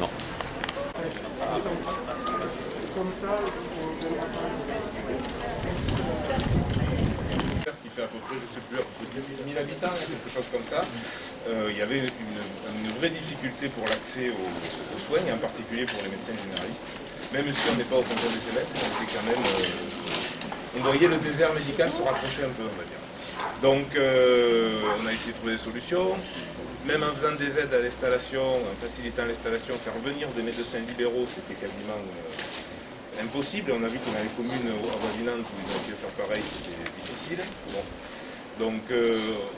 Non. Qui fait à peu près, je ne sais plus, à peu près 10 000 habitants, quelque chose comme ça. Il y avait une vraie difficulté pour l'accès aux soins, et en particulier pour les médecins généralistes. Même si on n'est pas au canton des Cévennes, c'est quand même... on voyait le désert médical se rapprocher un peu, on va dire. Donc on a essayé de trouver des solutions, même en faisant des aides à l'installation, en facilitant l'installation, faire venir des médecins libéraux, c'était quasiment impossible. On a vu que dans les communes avoisinantes où ils ont essayé de faire pareil, c'était difficile. Bon. Donc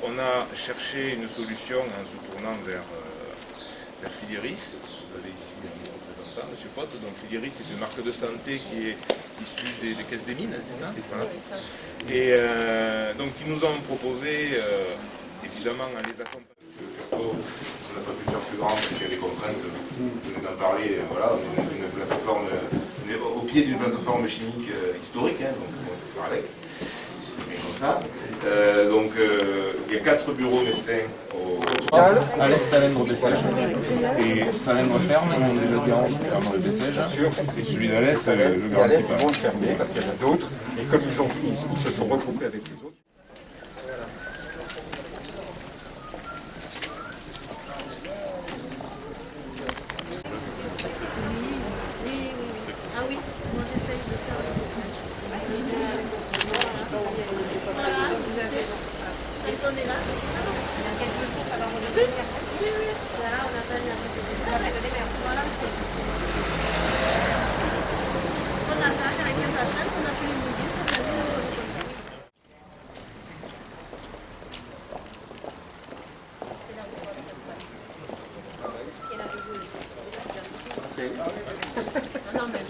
on a cherché une solution en se tournant vers Filieris. Vous avez ici un représentant, M. Potte. Donc Filieris, c'est une marque de santé qui est issue des caisses des mines, c'est ça? Voilà. Et donc ils nous ont proposé, évidemment, en les accompagnant. On n'a pas pu faire plus grand parce qu'il y a des contraintes, vous venez d'en parler, voilà, on est une plateforme, on est au pied d'une plateforme chimique historique, hein, donc on peut faire avec, c'est bien comme ça. Donc il y a 4 bureaux médecins au à l'est Salèndre Bessèges et Salèndre ferme, on déjà garanti ferme le Bessèges et celui d'à l'est le garantit pas. Ils vont le fermer parce qu'il y en a d'autres et comme ils se sont regroupés avec les autres. On est là. Il y a quelques jours, ça va revenir. Oui, oui. Là, on a pas mis un peu de voilà, c'est. On attaque avec un passage, on a fait les mobiles, ça va c'est là où on va se si elle a non, mais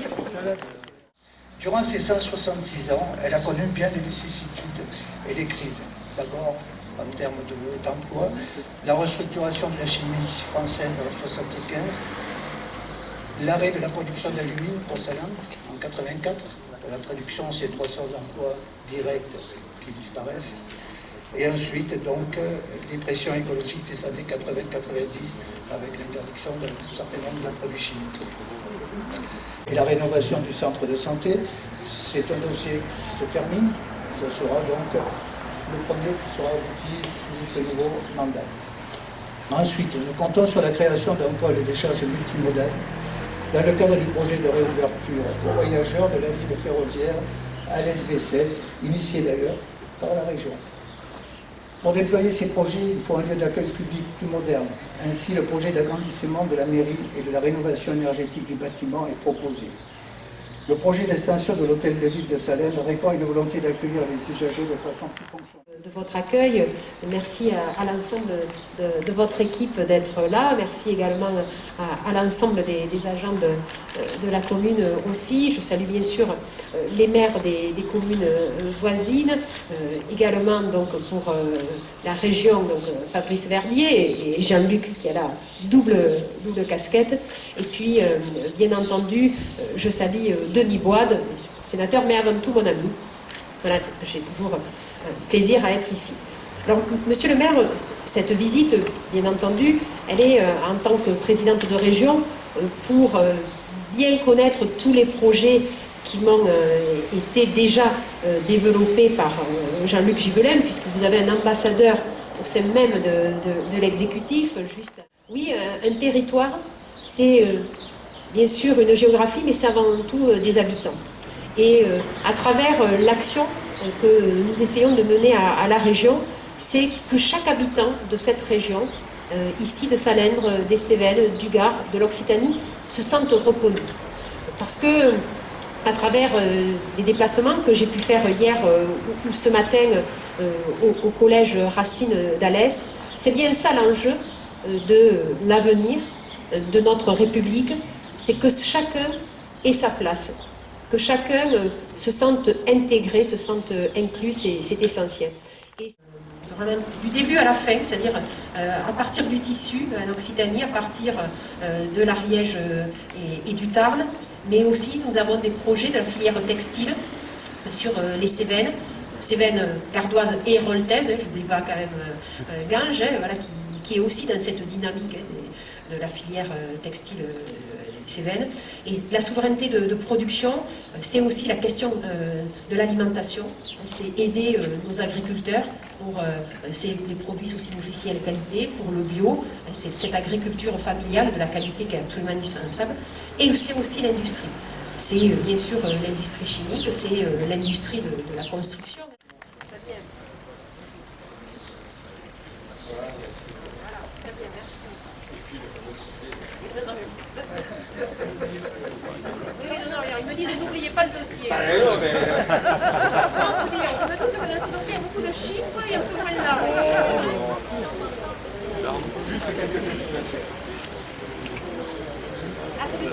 durant ces 166 ans, elle a connu bien des vicissitudes et des crises. D'abord, en termes d'emploi, la restructuration de la chimie française en 1975, l'arrêt de la production d'alumine pour Salins en 1984, pour la traduction, c'est 300 emplois directs qui disparaissent, et ensuite, donc, dépression écologique des années 80-90, avec l'interdiction d'un certain nombre de produits chimiques. Et la rénovation du centre de santé, c'est un dossier qui se termine, ce sera donc le premier qui sera abouti sous ce nouveau mandat. Ensuite, nous comptons sur la création d'un pôle de charges multimodal dans le cadre du projet de réouverture aux voyageurs de la ligne ferroviaire Alès-Bessèges, initié d'ailleurs par la région. Pour déployer ces projets, il faut un lieu d'accueil public plus moderne. Ainsi, le projet d'agrandissement de la mairie et de la rénovation énergétique du bâtiment est proposé. Le projet d'extension de l'hôtel de ville de Salèndre répond à une volonté d'accueillir les usagers de façon plus fonctionnelle. De votre accueil, merci à l'ensemble de votre équipe d'être là, merci également à l'ensemble des agents de la commune aussi. Je salue bien sûr les maires des communes voisines, également donc pour la région, donc Fabrice Verlier et Jean-Luc qui a la double casquette. Et puis bien entendu, je salue Denis Boide, sénateur, mais avant tout mon ami. Voilà, parce que j'ai toujours plaisir à être ici. Alors, monsieur le maire, cette visite, bien entendu, elle est en tant que présidente de région pour bien connaître tous les projets qui m'ont été déjà développés par Jean-Luc Gibelin, puisque vous avez un ambassadeur au sein même de l'exécutif. Oui, un territoire, c'est bien sûr une géographie, mais c'est avant tout des habitants. Et à travers l'action que nous essayons de mener à la région, c'est que chaque habitant de cette région, ici de Salèndre, des Cévennes, du Gard, de l'Occitanie, se sente reconnu. Parce que, à travers les déplacements que j'ai pu faire hier ou ce matin au collège Racine d'Alès, c'est bien ça l'enjeu de l'avenir de notre République, c'est que chacun ait sa place. Que chacun se sente intégré, se sente inclus, c'est essentiel. Et vraiment, du début à la fin, c'est-à-dire à partir du tissu en Occitanie, à partir de l'Ariège et du Tarn, mais aussi nous avons des projets de la filière textile sur les Cévennes gardoises et roltaises, j'oublie pas quand même Ganges, voilà, qui est aussi dans cette dynamique de la filière textile Cévennes. Et la souveraineté de production, c'est aussi la question de l'alimentation. C'est aider nos agriculteurs pour les produits sous significiels qualité, pour le bio. C'est cette agriculture familiale de la qualité qui est absolument indispensable. Et c'est aussi l'industrie. C'est bien sûr l'industrie chimique, c'est l'industrie de la construction. Ils me disent n'oubliez pas le dossier. Ah, Non, vous dire, je me doute que dans ce dossier, il y a beaucoup de chiffres et un peu moins de larmes. Ah, c'est bien.